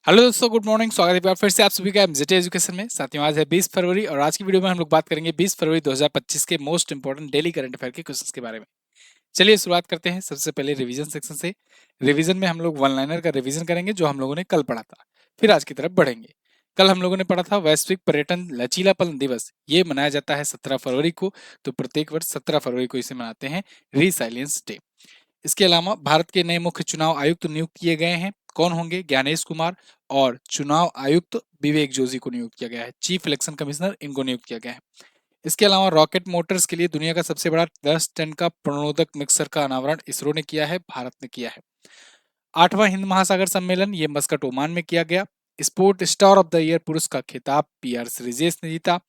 Hello दोस्तों, good morning. स्वागत है एक बार फिर से आप सभी का एमजेटी एजुकेशन में। साथियों, आज है 20 फरवरी और आज की वीडियो में हम लोग बात करेंगे 20 फरवरी 2025 के most important daily current affair के क्वेश्चंस के बारे में। चलिए शुरुआत करते हैं सबसे पहले रिवीजन सेक्शन से। रिवीजन में हम लोग वन लाइनर का रिवीजन करेंगे जो हम लोगों ने कल पढ़ा था, फिर आज की तरफ बढ़ेंगे। कल हम लोगों ने पढ़ा था वैश्विक पर्यटन लचीलापन दिवस, ये मनाया जाता है 17 फरवरी को। तो प्रत्येक वर्ष 17 फरवरी को इसे मनाते हैं रीसाइलेंस डे। इसके अलावा भारत के नए मुख्य चुनाव आयुक्त नियुक्त किए गए हैं। कौन होंगे? ज्ञानेश कुमार। और चुनाव आयुक्त विवेक जोशी को नियुक्त किया गया है। चीफ इलेक्शन कमिश्नर इनको नियुक्त किया गया है। इसके अलावा रॉकेट मोटर्स के लिए दुनिया का सबसे बड़ा 10 टन का प्रणोदक मिक्सर का अनावरण इसरो ने किया है, भारत ने किया है। 8वां हिंद महासागर सम्मेलन ये मस्कट ओमान में किया गया। Sport star of the year पुरस्कार का खिताब पीआर श्रीजेश ने जीता।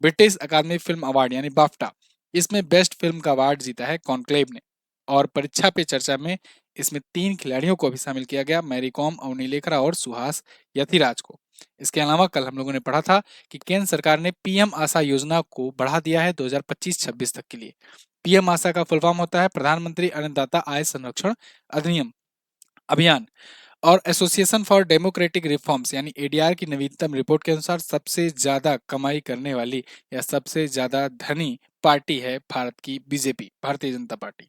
ब्रिटिश अकादमी फिल्म अवार्ड यानी बाफ्टा, इसमें बेस्ट फिल्म का अवार्ड जीता है कॉन्क्लेव ने। और परीक्षा पे चर्चा में इसमें 3 खिलाड़ियों को भी शामिल किया गया, मैरी कॉम, अवनी लेखरा और सुहास यथिराज को। इसके अलावा कल हम लोगों ने पढ़ा था कि केंद्र सरकार ने पीएम आशा योजना को बढ़ा दिया है 2025-26 तक के लिए। पीएम आशा का फुल फॉर्म होता है प्रधानमंत्री अन्नदाता आय संरक्षण अधिनियम अभियान। और एसोसिएशन फॉर डेमोक्रेटिक रिफॉर्म्स यानी एडीआर की नवीनतम रिपोर्ट के अनुसार सबसे ज्यादा कमाई करने वाली या सबसे ज्यादा धनी पार्टी है भारत की बीजेपी, भारतीय जनता पार्टी।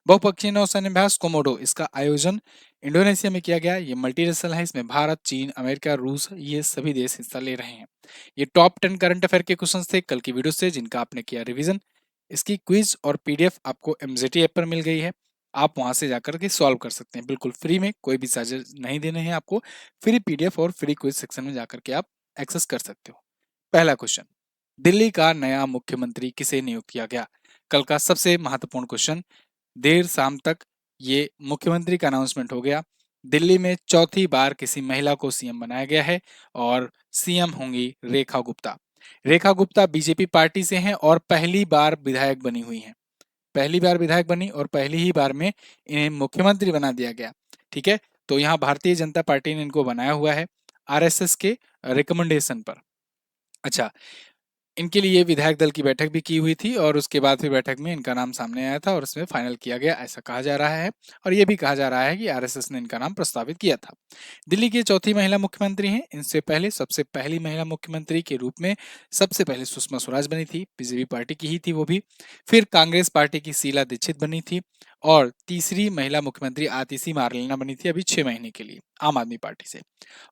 बहुपक्षीय नौसैन्य अभ्यास कोमोडो, इसका आयोजन इंडोनेशिया में किया गया। ये मल्टीनेशनल है, इसमें भारत, चीन, अमेरिका, रूस, ये सभी देश हिस्सा ले रहे हैं। ये टॉप 10 करंट अफेयर के क्वेश्चन थे कल की वीडियो से, जिनका आपने किया रिवीजन। इसकी क्विज और पीडीएफ आपको एमजेटी ऐप पर मिल गई है। आप वहां से जाकर के सॉल्व कर सकते हैं बिल्कुल फ्री में, कोई भी चार्जेस नहीं देने हैं आपको। फ्री पीडीएफ और फ्री क्विज सेक्शन में जाकर के आप एक्सेस कर सकते हो। पहला क्वेश्चन, दिल्ली का नया मुख्यमंत्री किसे नियुक्त किया गया? कल का सबसे महत्वपूर्ण क्वेश्चन। देर शाम तक ये मुख्यमंत्री का अनाउंसमेंट हो गया। दिल्ली में चौथी बार किसी महिला को सीएम बनाया गया है और सीएम होंगी रेखा गुप्ता। रेखा गुप्ता बीजेपी पार्टी से हैं और पहली बार विधायक बनी हुई हैं। पहली बार विधायक बनी और पहली ही बार में इन्हें मुख्यमंत्री बना दिया गया। ठीक है, तो यहाँ भारतीय जनता पार्टी ने इनको बनाया हुआ है आरएसएस के रिकमेंडेशन पर। अच्छा, इनके लिए विधायक दल की बैठक भी की हुई थी और उसके बाद फिर बैठक में इनका नाम सामने आया था और उसमें फाइनल किया गया, ऐसा कहा जा रहा है। और ये भी कहा जा रहा है कि आरएसएस ने इनका नाम प्रस्तावित किया था। दिल्ली की चौथी महिला मुख्यमंत्री हैं। इनसे पहले सबसे पहली महिला मुख्यमंत्री के रूप में सबसे पहले सुषमा स्वराज बनी थी, बीजेपी पार्टी की ही थी वो भी। फिर कांग्रेस पार्टी की शीला दीक्षित बनी थी और तीसरी महिला मुख्यमंत्री आतिशी मारलेना बनी थी अभी 6 महीने के लिए आम आदमी पार्टी से।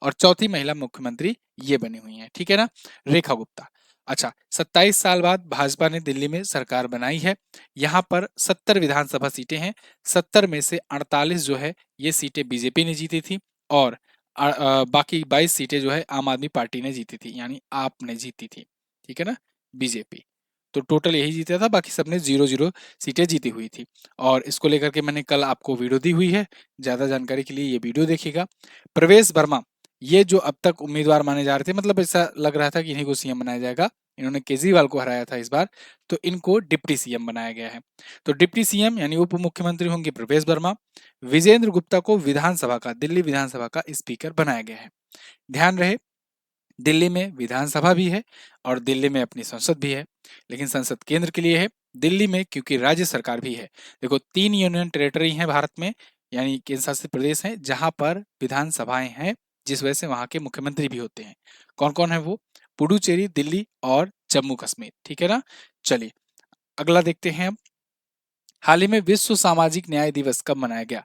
और चौथी महिला मुख्यमंत्री ये बनी हुई है, ठीक है ना, रेखा गुप्ता। अच्छा, 27 साल बाद भाजपा ने दिल्ली में सरकार बनाई है। यहाँ पर 70 विधानसभा सीटें हैं। 70 में से 48 जो है ये सीटें बीजेपी ने जीती थी और बाकी 22 सीटें जो है आम आदमी पार्टी ने जीती थी, यानी आप ने जीती थी। ठीक है ना, बीजेपी। तो टोटल यही जीता था, बाकी सबने 0-0 सीटें जीती हुई थी। और इसको लेकर के मैंने कल आपको वीडियो दी हुई है, ज्यादा जानकारी के लिए ये वीडियो देखिएगा। प्रवेश वर्मा, ये जो अब तक उम्मीदवार माने जा रहे थे, मतलब ऐसा लग रहा था कि इन्हीं को सीएम बनाया जाएगा, इन्होंने केजरीवाल को हराया था इस बार, तो इनको डिप्टी सीएम बनाया गया है। तो डिप्टी सीएम यानी उप मुख्यमंत्री होंगे प्रवेश वर्मा। विजेंद्र गुप्ता को विधानसभा का, दिल्ली विधानसभा का स्पीकर बनाया गया है। ध्यान रहे, दिल्ली में विधानसभा भी है और दिल्ली में अपनी संसद भी है, लेकिन संसद केंद्र के लिए है, दिल्ली में क्योंकि राज्य सरकार भी है। देखो, 3 यूनियन टेरिटरी हैं भारत में, यानी केंद्र शासित प्रदेश हैं जहां पर विधानसभाएं हैं, जिस वजह से वहां के मुख्यमंत्री भी होते हैं। कौन कौन है वो? पुडुचेरी, दिल्ली और जम्मू कश्मीर। ठीक है ना, चलिए अगला देखते हैं हम। हाल ही में विश्व सामाजिक न्याय दिवस कब मनाया गया?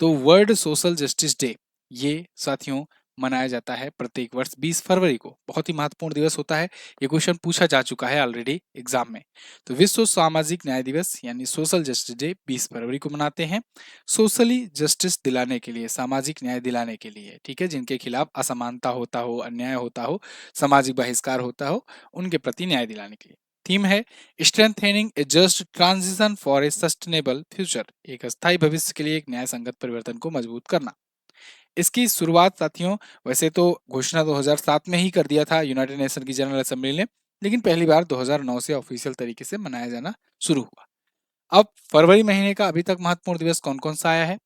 तो वर्ल्ड सोशल जस्टिस डे ये साथियों मनाया जाता है प्रत्येक वर्ष 20 फरवरी को। बहुत ही महत्वपूर्ण दिवस होता है, ये क्वेश्चन पूछा जा चुका है ऑलरेडी एग्जाम में। तो विश्व सामाजिक न्याय दिवस यानी सोशल जस्टिस डे 20 फरवरी को मनाते हैं, सोशली जस्टिस दिलाने के लिए, सामाजिक न्याय दिलाने के लिए। ठीक है, जिनके खिलाफ असमानता होता हो, अन्याय होता हो, सामाजिक बहिष्कार होता हो, उनके प्रति न्याय दिलाने के लिए। थीम है strengthening a just transition for a sustainable future, एक स्थायी भविष्य के लिए एक न्याय संगत परिवर्तन को मजबूत करना। इसकी शुरुआत साथियों वैसे तो घोषणा 2007 में ही कर दिया था यूनाइटेड नेशन की जनरल असेंबली ने, लेकिन पहली बार 2009 से ऑफिशियल तरीके से मनाया जाना शुरू हुआ। अब फरवरी महीने का अभी तक महत्वपूर्ण दिवस कौन कौन सा आया है?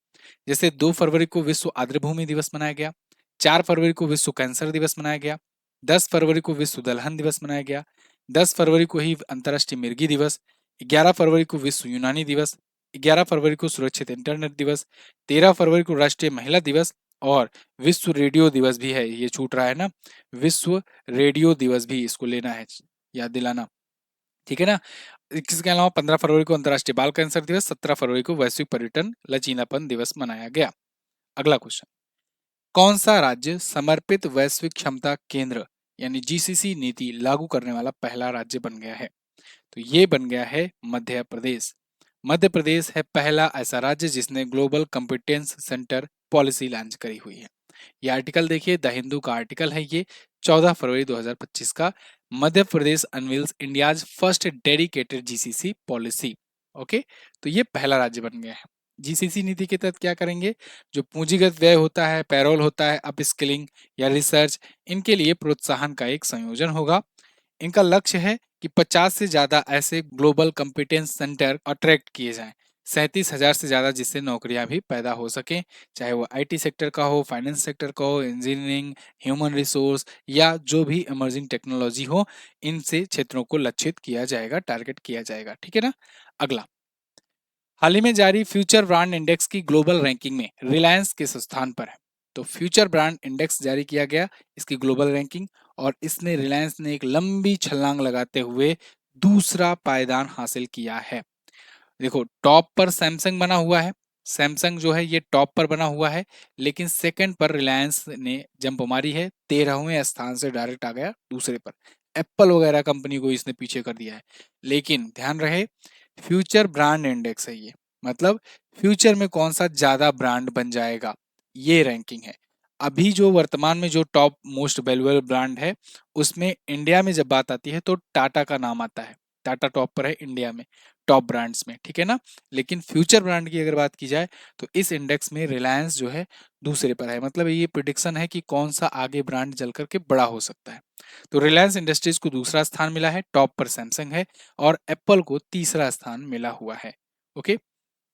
जैसे 2 फरवरी को विश्व आर्द्रभूमि दिवस मनाया गया, 4 फरवरी को विश्व कैंसर दिवस मनाया गया, 10 फरवरी को विश्व दलहन दिवस मनाया गया, 10 फरवरी को ही अंतर्राष्ट्रीय मिर्गी दिवस, 11 फरवरी को विश्व यूनानी दिवस, 11 फरवरी को सुरक्षित इंटरनेट दिवस, 13 फरवरी को राष्ट्रीय महिला दिवस और विश्व रेडियो दिवस भी है, ये छूट रहा है ना, विश्व रेडियो दिवस भी इसको लेना है, याद दिलाना, ठीक है ना। इसके अलावा 15 फरवरी को अंतर्राष्ट्रीय बाल कैंसर दिवस, 17 फरवरी को वैश्विक पर्यटन लचीलापन दिवस मनाया गया। अगला क्वेश्चन, कौन सा राज्य समर्पित वैश्विक क्षमता केंद्र यानी जीसीसी नीति लागू करने वाला पहला राज्य बन गया है? तो ये बन गया है मध्य प्रदेश। मध्य प्रदेश है पहला ऐसा राज्य जिसने global competence centre policy launch करी हुई है। ये आर्टिकल देखिए, द हिंदू का आर्टिकल है ये, 14 फरवरी 2025 का। Madhya Pradesh unveils India's first dedicated GCC policy. Okay, तो ये पहला राज्य बन गया है। जीसीसी नीति के तहत क्या करेंगे, जो पूंजीगत व्यय होता है, पैरोल होता है, अप स्किलिंग या रिसर्च, इनके लिए प्रोत्साहन का एक संयोजन होगा। इनका लक्ष्य है कि 50 से ज्यादा ऐसे ग्लोबल कॉम्पिटेंस सेंटर अट्रैक्ट किए जाएं, 37,000 से ज्यादा, जिससे नौकरियां भी पैदा हो सकें, चाहे वो आईटी सेक्टर का हो, फाइनेंस सेक्टर का हो, इंजीनियरिंग, ह्यूमन रिसोर्स या जो भी इमर्जिंग टेक्नोलॉजी हो, इनसे क्षेत्रों को लक्षित किया जाएगा, टारगेट किया जाएगा, ठीक है ना। अगला, हाल ही में जारी फ्यूचर ब्रांड इंडेक्स की ग्लोबल रैंकिंग में रिलायंस किस स्थान पर है? तो फ्यूचर ब्रांड इंडेक्स जारी किया गया, इसकी ग्लोबल रैंकिंग, और इसने रिलायंस ने एक लंबी छलांग लगाते हुए दूसरा पायदान हासिल किया है। देखो, टॉप पर सैमसंग बना हुआ है, सैमसंग जो है ये टॉप पर बना हुआ है, लेकिन सेकंड पर रिलायंस ने जंप मारी है, 13वें स्थान से डायरेक्ट आ गया दूसरे पर। एप्पल वगैरह कंपनी को इसने पीछे कर दिया है। लेकिन ध्यान रहे, फ्यूचर ब्रांड इंडेक्स है ये, मतलब फ्यूचर में कौन सा ज्यादा ब्रांड बन जाएगा, ये रैंकिंग है। अभी जो वर्तमान में जो टॉप मोस्ट वैल्यूएबल ब्रांड है, उसमें इंडिया में जब बात आती है तो टाटा का नाम आता है, टाटा टॉप पर है इंडिया में टॉप ब्रांड्स में, ठीक है ना। लेकिन फ्यूचर ब्रांड की अगर बात की जाए तो इस इंडेक्स में रिलायंस जो है दूसरे पर है, मतलब ये प्रिडिक्शन है कि कौन सा आगे ब्रांड चल करके बड़ा हो सकता है। तो रिलायंस इंडस्ट्रीज को दूसरा स्थान मिला है, टॉप पर सैमसंग है, और एप्पल को तीसरा स्थान मिला हुआ है। ओके,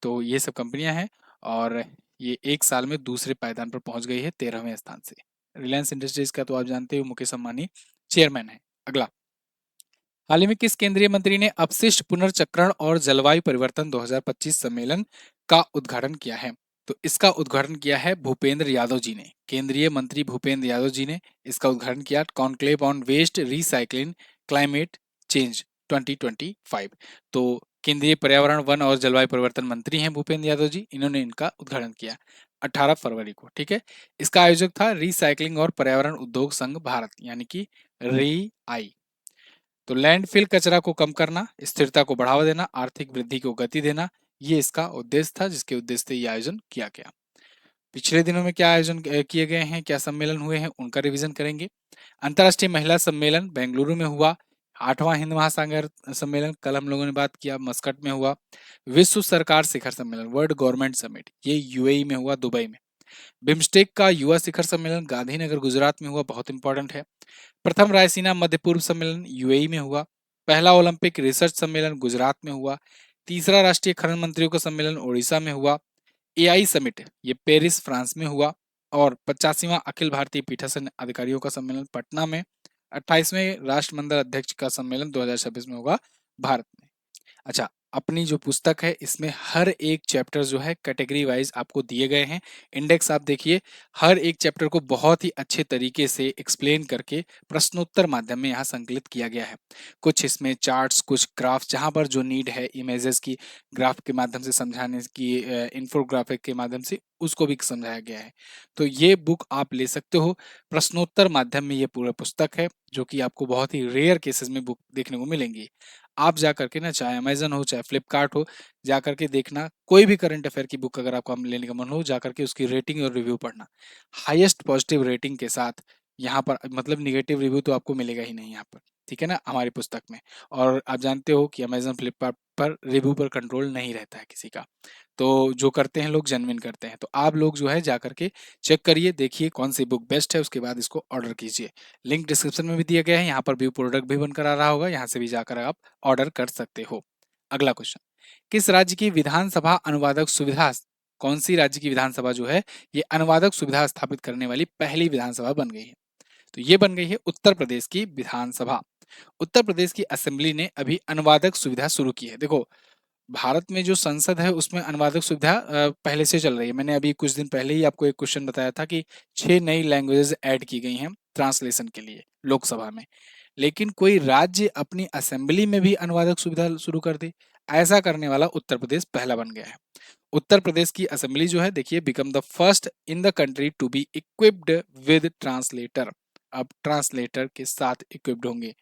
तो ये सब कंपनियां हैं, और ये एक साल में दूसरे पायदान पर पहुंच गई है 13वें स्थान से। रिलायंस इंडस्ट्रीज का तो आप जानते हो मुकेश अंबानी चेयरमैन है। अगला, हाल ही में किस केंद्रीय मंत्री ने अपशिष्ट पुनर्चक्रण और जलवायु परिवर्तन 2025 सम्मेलन का उद्घाटन किया है? तो इसका उद्घाटन किया है भूपेंद्र यादव जी ने, केंद्रीय मंत्री भूपेंद्र यादव जी ने इसका उद्घाटन किया, conclave on waste recycling climate change 2025। तो केंद्रीय पर्यावरण, वन और जलवायु परिवर्तन मंत्री हैं भूपेंद्र यादव जी, इन्होंने इनका उद्घाटन किया 18 फरवरी को, ठीक है। इसका आयोजक था रिसाइक्लिंग और पर्यावरण उद्योग संघ भारत, यानी कि री आई। तो लैंडफिल कचरा को कम करना, स्थिरता को बढ़ावा देना, आर्थिक वृद्धि को गति देना, ये इसका उद्देश्य था, जिसके उद्देश्य से ये आयोजन किया गया। पिछले दिनों में क्या आयोजन किए गए हैं, क्या सम्मेलन हुए हैं, उनका रिवीजन करेंगे। अंतर्राष्ट्रीय महिला सम्मेलन बेंगलुरु में हुआ। 8वां हिंद महासागर सम्मेलन, कल हम लोगों ने बात किया, मस्कट में हुआ। विश्व सरकार शिखर सम्मेलन, वर्ल्ड गवर्नमेंट समिट, ये यूएई में हुआ, दुबई में। बिम्स्टेक का युवा शिखर सम्मेलन गांधीनगर गुजरात में हुआ, बहुत इंपॉर्टेंट है। प्रथम रायसीना मध्य पूर्व सम्मेलन यूएई में हुआ। पहला ओलंपिक रिसर्च सम्मेलन गुजरात में हुआ। तीसरा राष्ट्रीय खनन मंत्रियों का सम्मेलन ओडिशा में हुआ। एआई समिट ये पेरिस फ्रांस में हुआ। और 85वां अखिल भारतीय पीठासीन अधिकारियों का सम्मेलन पटना में। 28वें राष्ट्रमंडल अध्यक्ष का सम्मेलन 2026 में होगा भारत में। अच्छा, अपनी जो पुस्तक है इसमें हर एक चैप्टर जो है कैटेगरी वाइज आपको दिए गए हैं। इंडेक्स आप देखिए, हर एक चैप्टर को बहुत ही अच्छे तरीके से एक्सप्लेन करके प्रश्नोत्तर माध्यम में यहाँ संकलित किया गया है। कुछ इसमें चार्ट्स, कुछ ग्राफ, जहाँ पर जो नीड है इमेजेस की, ग्राफ के माध्यम से समझाने की, इंफोग्राफिक के माध्यम से उसको भी समझाया गया है। तो ये बुक आप ले सकते हो, प्रश्नोत्तर माध्यम में ये पूरा पुस्तक है, जो कि आपको बहुत ही रेयर केसेस में बुक देखने को मिलेंगी। आप जा करके ना, चाहे अमेजन हो चाहे फ्लिपकार्ट हो, जा करके देखना, कोई भी करंट अफेयर की बुक अगर आपको लेने का मन हो, जा करके उसकी रेटिंग और रिव्यू पढ़ना। हाईएस्ट पॉजिटिव रेटिंग के साथ यहाँ पर, मतलब निगेटिव रिव्यू तो आपको मिलेगा ही नहीं यहाँ पर, ठीक है ना, हमारी पुस्तक में। और आप जानते हो कि अमेजन फ्लिपकार्ट पर रिव्यू पर कंट्रोल नहीं रहता है किसी का, तो जो करते हैं लोग जेन्युइन करते हैं। तो आप लोग जो है जा करके चेक करिए, देखिए कौन सी बुक बेस्ट है, उसके बाद इसको ऑर्डर कीजिए। लिंक डिस्क्रिप्शन में भी दिया गया है, यहाँ पर व्यू प्रोडक्ट भी बनकर आ रहा होगा, यहाँ से भी जाकर आप ऑर्डर कर सकते हो। अगला क्वेश्चन, किस राज्य की विधानसभा अनुवादक सुविधा, कौन सी राज्य की विधानसभा जो है ये अनुवादक सुविधा स्थापित करने वाली पहली विधानसभा बन गई है? तो ये बन गई है उत्तर प्रदेश की विधानसभा। उत्तर प्रदेश की असेंबली ने अभी अनुवादक सुविधा शुरू की है। देखो, भारत में जो संसद है उसमें अनुवादक सुविधा पहले से चल रही है। मैंने अभी कुछ दिन पहले ही आपको एक क्वेश्चन बताया था कि 6 नई लैंग्वेजेस ऐड की गई हैं ट्रांसलेशन के लिए लोकसभा में। लेकिन कोई राज्य अपनी असेंबली में भी अनुवादक सुविधा शुरू कर दे, ऐसा करने वाला उत्तर प्रदेश पहला बन गया है। उत्तर प्रदेश की असेंबली जो है देखिए, become the first in the country to be equipped with translator. अब ट्रांसलेटर के साथ इक्विप्ड होंगे।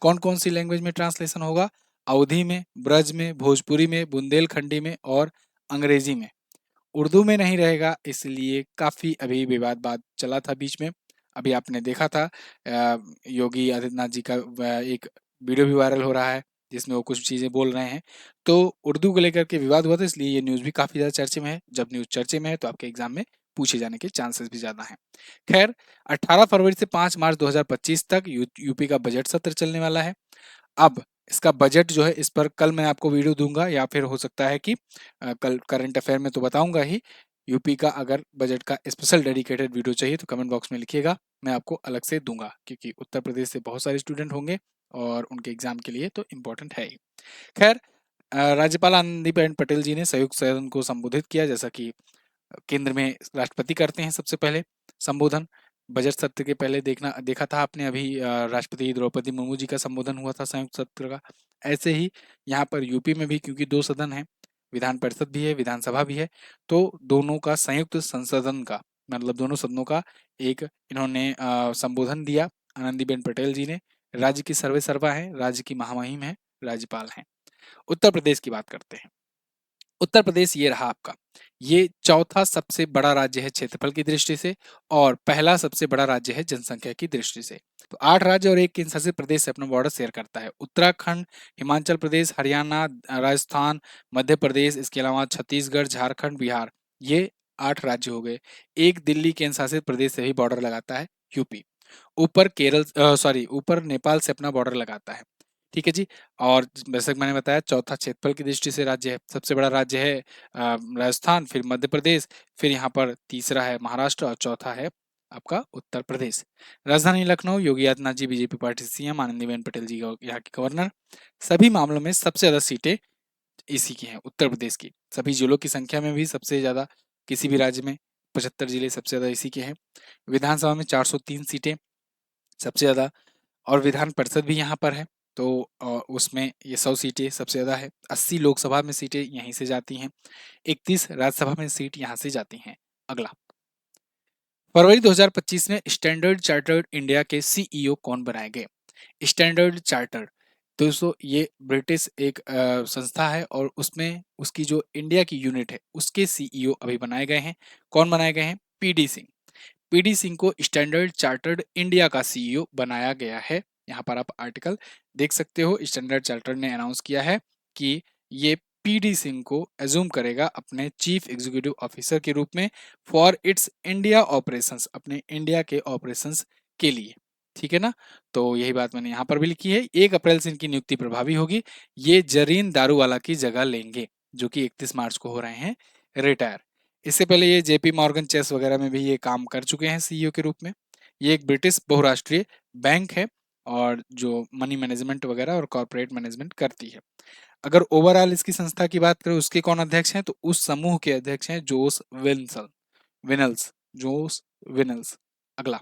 कौन कौन सी लैंग्वेज में ट्रांसलेशन होगा? अवधी में, ब्रज में, भोजपुरी में, बुंदेलखंडी में और अंग्रेजी में। उर्दू में नहीं रहेगा, इसलिए काफी अभी विवाद बात चला था बीच में। अभी आपने देखा था योगी आदित्यनाथ जी का एक वीडियो भी वायरल हो रहा है जिसमें वो कुछ चीजें बोल रहे हैं। तो उर्दू को लेकर के विवाद हुआ था, इसलिए ये न्यूज भी काफी ज्यादा चर्चे में है। जब न्यूज चर्चे में है तो आपके एग्जाम में पूछे जाने के चांसेस भी ज्यादा हैं। खैर, 18 फरवरी से 5 मार्च 2025 तक यूपी का बजट सत्र चलने वाला है। अब इसका बजट जो है, इस पर कल मैं आपको वीडियो दूंगा, या फिर हो सकता है कि कल करंट अफेयर में तो बताऊंगा ही। यूपी का अगर बजट का स्पेशल डेडिकेटेड वीडियो चाहिए तो कमेंट बॉक्स में लिखिएगा, मैं आपको अलग से दूंगा, क्योंकि उत्तर प्रदेश से बहुत सारे स्टूडेंट होंगे और उनके एग्जाम के लिए तो इम्पोर्टेंट है ही। खैर, राज्यपाल आनंदीबेन पटेल जी ने संयुक्त सदन को संबोधित किया, जैसा कि केंद्र में राष्ट्रपति करते हैं सबसे पहले संबोधन। बजट सत्र के पहले देखा था आपने, अभी राष्ट्रपति द्रौपदी मुर्मू जी का संबोधन हुआ था संयुक्त सत्र का। ऐसे ही यहाँ पर यूपी में भी, क्योंकि दो सदन है, विधान परिषद भी है, विधानसभा भी है, तो दोनों का संयुक्त संसदन का, मतलब दोनों सदनों का एक इन्होंने संबोधन दिया आनंदीबेन पटेल जी ने। राज्य की सर्वे सर्वा है, राज्य की महामहिम है, राज्यपाल हैं। उत्तर प्रदेश की बात करते हैं। उत्तर प्रदेश ये रहा आपका, ये चौथा सबसे बड़ा राज्य है क्षेत्रफल की दृष्टि से, और पहला सबसे बड़ा राज्य है जनसंख्या की दृष्टि से। तो 8 राज्य और एक केंद्र शासित प्रदेश से अपना बॉर्डर शेयर करता है। उत्तराखंड, हिमाचल प्रदेश, हरियाणा, राजस्थान, मध्य प्रदेश, इसके अलावा छत्तीसगढ़, झारखंड, बिहार, ये 8 राज्य हो गए। एक दिल्ली केंद्र शासित प्रदेश से भी बॉर्डर लगाता है यूपी। ऊपर ऊपर नेपाल से अपना बॉर्डर लगाता है। ठीक है जी। और जैसे कि मैंने बताया, चौथा क्षेत्रफल की दृष्टि से राज्य है, सबसे बड़ा राज्य है राजस्थान, फिर मध्य प्रदेश, फिर यहाँ पर तीसरा है महाराष्ट्र और चौथा है आपका उत्तर प्रदेश। राजधानी लखनऊ, योगी आदित्यनाथ जी बीजेपी पार्टी से सीएम, आनंदीबेन पटेल जी यहाँ के गवर्नर। सभी मामलों में सबसे ज्यादा सीटें इसी की हैं, उत्तर प्रदेश की। सभी जिलों की संख्या में भी सबसे ज्यादा किसी भी राज्य में 75 जिले सबसे ज्यादा इसी के हैं। विधानसभा में 403 सीटें सबसे ज्यादा, और विधान परिषद भी यहाँ पर है, तो उसमें ये 100 सीटें सबसे ज़्यादा है। 80 लोकसभा में सीटें यहीं से जाती हैं। 31 राज्यसभा में सीट यहाँ से जाती हैं। अगला, फरवरी 2025 में स्टैंडर्ड चार्टर्ड इंडिया के सीईओ कौन बनाए गए? स्टैंडर्ड चार्टर्ड, दोस्तों ये ब्रिटिश एक संस्था है, और उसमें उसकी जो इंडिया की यूनिट है उसके सीईओ अभी बनाए गए हैं। कौन बनाए गए हैं? पीडी सिंह। पीडी सिंह को स्टैंडर्ड चार्टर्ड इंडिया का सीईओ बनाया गया है। यहाँ पर आप आर्टिकल देख सकते हो। स्टैंडर्ड चार्टर्ड ने अनाउंस किया है कि ये पीडी सिंह को एज्यूम करेगा अपने चीफ एग्जीक्यूटिव ऑफिसर के रूप में फॉर इट्स इंडिया ऑपरेशंस, अपने इंडिया के ऑपरेशंस के लिए। ठीक है ना? तो यही बात मैंने यहाँ पर भी लिखी है। 1 अप्रैल से इनकी नियुक्ति प्रभावी होगी। ये जरीन दारूवाला की जगह लेंगे, जो कि 31 मार्च को हो रहे हैं रिटायर। इससे पहले ये जेपी मॉर्गन चेस वगैरह में भी ये काम कर चुके हैं सीईओ के रूप में। ये एक ब्रिटिश बहुराष्ट्रीय बैंक है, और जो मनी मैनेजमेंट वगैरह और कॉर्पोरेट मैनेजमेंट करती है। अगर ओवरऑल इसकी संस्था की बात करें, उसके कौन अध्यक्ष हैं, तो उस समूह के अध्यक्ष हैं जोस विनल्स, जोस विनल्स। अगला,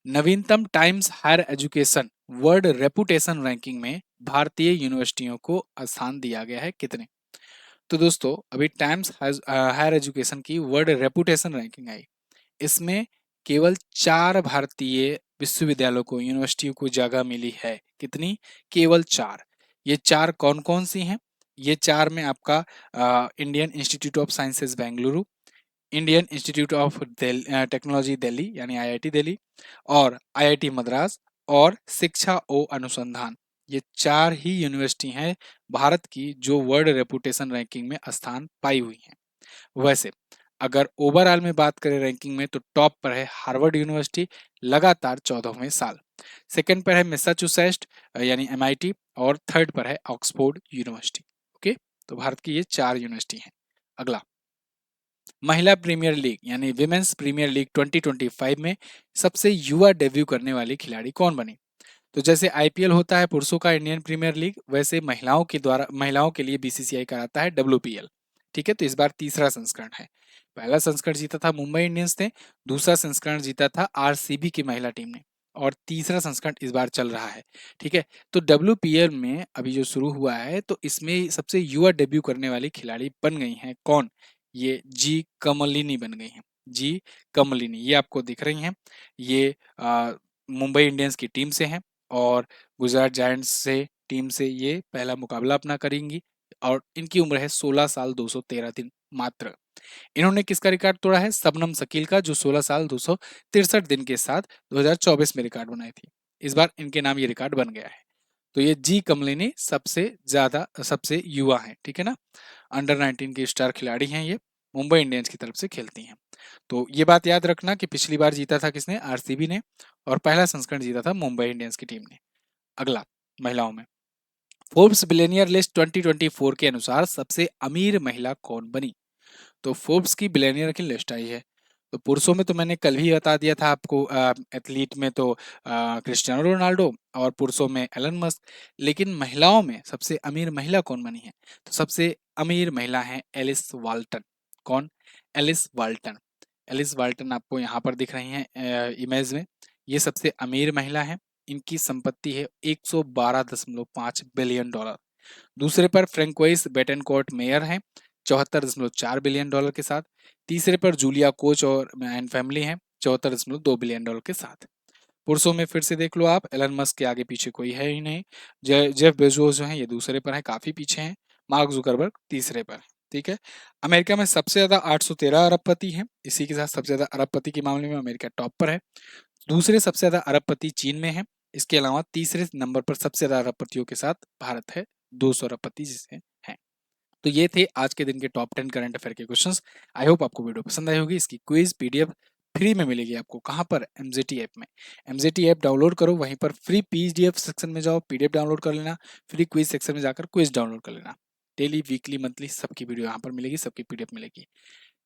नवीनतम Times Higher Education World Reputation Ranking में भारतीय यूनिवर्सिटियों को स्थान दिया गया है, कितने? तो दोस्तों, अभी टाइम्स हायर एजुकेशन की वर्ल्ड रेपुटेशन रैंकिंग आई। इसमें केवल 4 भारतीय विश्वविद्यालयों को, यूनिवर्सिटियों को जगह मिली है। कितनी? केवल 4। ये 4 कौन कौन सी हैं? ये 4 में आपका Indian institute of sciences Bengaluru, Indian institute of technology Delhi यानी आईआईटी दिल्ली, और आईआईटी मद्रास, और शिक्षा ओ अनुसंधान। ये 4 ही यूनिवर्सिटी हैं भारत की जो वर्ल्ड रेपुटेशन रैंकिंग में स्थान पाई हुई हैं। वैसे अगर ओवरऑल में बात करें रैंकिंग में, तो टॉप पर है हार्वर्ड यूनिवर्सिटी लगातार 14वें साल। सेकंड पर है मैसाचुसेट्स यानी एमआईटी, और थर्ड पर है ऑक्सफोर्ड यूनिवर्सिटी। ओके, तो भारत की ये 4 यूनिवर्सिटी हैं। अगला, महिला प्रीमियर लीग यानी विमेंस प्रीमियर लीग 2025 में सबसे युवा डेब्यू करने वाली खिलाड़ी कौन बनी? तो जैसे आईपीएल होता है पुरुषों का इंडियन प्रीमियर लीग, वैसे महिलाओं के लिए बीसीसीआई कराता है डब्ल्यूपीएल। ठीक है, तो इस बार तीसरा संस्करण है। पहला संस्करण जीता था मुंबई इंडियंस ने, दूसरा संस्करण जीता था आरसीबी की महिला टीम ने, और तीसरा संस्करण इस बार चल रहा है। ठीक है, तो डब्ल्यूपीएल में अभी जो शुरू हुआ है, तो इसमें सबसे युवा डेब्यू करने वाली खिलाड़ी बन गई हैं कौन? ये जी कमलिनी बन गई हैं। जी कमलिनी, ये आपको दिख रही हैं। ये मुंबई इंडियंस की टीम से हैं और गुजरात जायंट्स से टीम से ये पहला मुकाबला अपना करेंगी, और इनकी उम्र है 16 साल 213 दिन मात्र। इन्होंने किसका रिकॉर्ड तोड़ा है? शबनम शकील का, जो 16 साल 263 दिन के साथ 2024 में रिकॉर्ड बनाई थी। इस बार इनके नाम ये रिकॉर्ड बन गया है। तो ये जी कमलिनी सबसे युवा है। ठीक है ना, अंडर 19 की स्टार खिलाड़ी हैं ये, मुंबई इंडियंस की तरफ से खेलती हैं। तो ये बात याद रखना कि पिछली बार जीता था किसने? आरसीबी ने, और पहला संस्करण जीता था मुंबई इंडियंस की टीम ने। अगला, महिलाओं में फोर्ब्स बिलियनियर लिस्ट 2024 के अनुसार सबसे अमीर महिला कौन बनी? तो फोर्ब्स की बिलियनियर की लिस्ट आई है। तो पुरुषों में तो मैंने कल ही बता दिया था आपको, एथलीट में तो क्रिस्टियानो रोनाल्डो, और पुरुषों में एलन मस्क। लेकिन महिलाओं में सबसे अमीर महिला कौन बनी है? तो सबसे अमीर महिला है एलिस वाल्टन। कौन? Alice Walton. एलिस वाल्टन आपको यहाँ पर दिख रही हैं इमेज में। ये सबसे अमीर महिला है। इनकी संपत्ति है 112.5 बिलियन डॉलर। दूसरे पर फ्रेंकोइस बेटेनकोर्ट मेयर हैं 74.4 बिलियन डॉलर के साथ। तीसरे पर जूलिया कोच और एंड फैमिली हैं 74.2 बिलियन डॉलर के साथ। पुरुषों में फिर से देख लो आप, एलन मस्क के आगे पीछे कोई है ही नहीं। जेफ बेजोस जो हैं ये दूसरे पर है, काफी पीछे हैं। मार्क जुकरबर्ग तीसरे पर। ठीक है, अमेरिका में सबसे ज्यादा 813 अरबपति हैं। इसी के साथ सबसे ज्यादा अरबपति के मामले में अमेरिका टॉप पर है। दूसरे सबसे ज्यादा अरबपति चीन में है। इसके अलावा तीसरे नंबर पर सबसे ज्यादा अरबपतियों के साथ भारत है, 200 अरबपति जिससे हैं। तो ये थे आज के दिन के टॉप 10 करंट अफेयर के क्वेश्चंस। आई होप आपको वीडियो पसंद आई होगी। इसकी क्विज पीडीएफ फ्री में मिलेगी आपको। कहाँ पर? एमजेटी ऐप में। एमजेटी ऐप डाउनलोड करो, वहीं पर फ्री पीडीएफ सेक्शन में जाओ, पीडीएफ डाउनलोड कर लेना, फ्री क्विज सेक्शन में जाकर क्विज डाउनलोड कर लेना। डेली, वीकली, मंथली सबकी वीडियो यहाँ पर मिलेगी, सबकी पीडीएफ मिलेगी।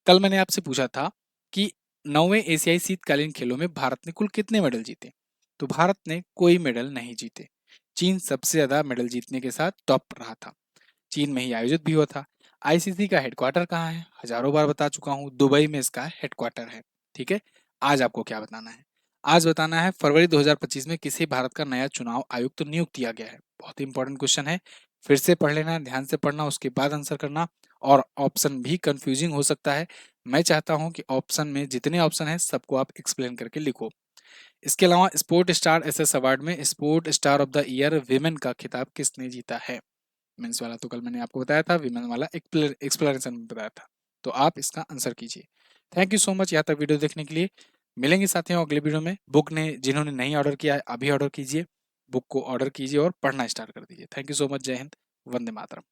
कल मैंने आपसे पूछा था कि 9वें एशियाई शीतकालीन खेलों में भारत ने कुल कितने मेडल जीते? तो भारत ने कोई मेडल नहीं जीते। चीन सबसे ज्यादा मेडल जीतने के साथ टॉप रहा था। चीन में ही आयोजित भी हुआ था। आईसीसी का हेडक्वार्टर कहाँ है? हजारों बार बता चुका हूँ, दुबई में इसका हेडक्वार्टर है। ठीक है, आज आपको क्या बताना है? आज बताना है फरवरी 2025 में किसे भारत का नया चुनाव आयुक्त तो नियुक्त किया गया है। बहुत इंपॉर्टेंट क्वेश्चन है, फिर से पढ़ लेना, ध्यान से पढ़ना, उसके बाद आंसर करना। और ऑप्शन भी कंफ्यूजिंग हो सकता है। मैं चाहता हूं कि ऑप्शन में जितने ऑप्शन है सबको आप एक्सप्लेन करके लिखो। इसके अलावा स्पोर्ट स्टार एसएस अवार्ड में sport star of the year women का खिताब किसने जीता है? मेंस वाला तो कल मैंने आपको बताया था, विमेन वाला एक्सप्लेनेशन में बताया था। तो आप इसका आंसर कीजिए। थैंक यू सो मच यहाँ तक वीडियो देखने के लिए। मिलेंगे साथियों अगले वीडियो में। बुक ने जिन्होंने नहीं ऑर्डर किया है अभी ऑर्डर कीजिए, बुक को ऑर्डर कीजिए और पढ़ना स्टार्ट कर दीजिए। Thank you so much. जय हिंद, वंदे मातरम।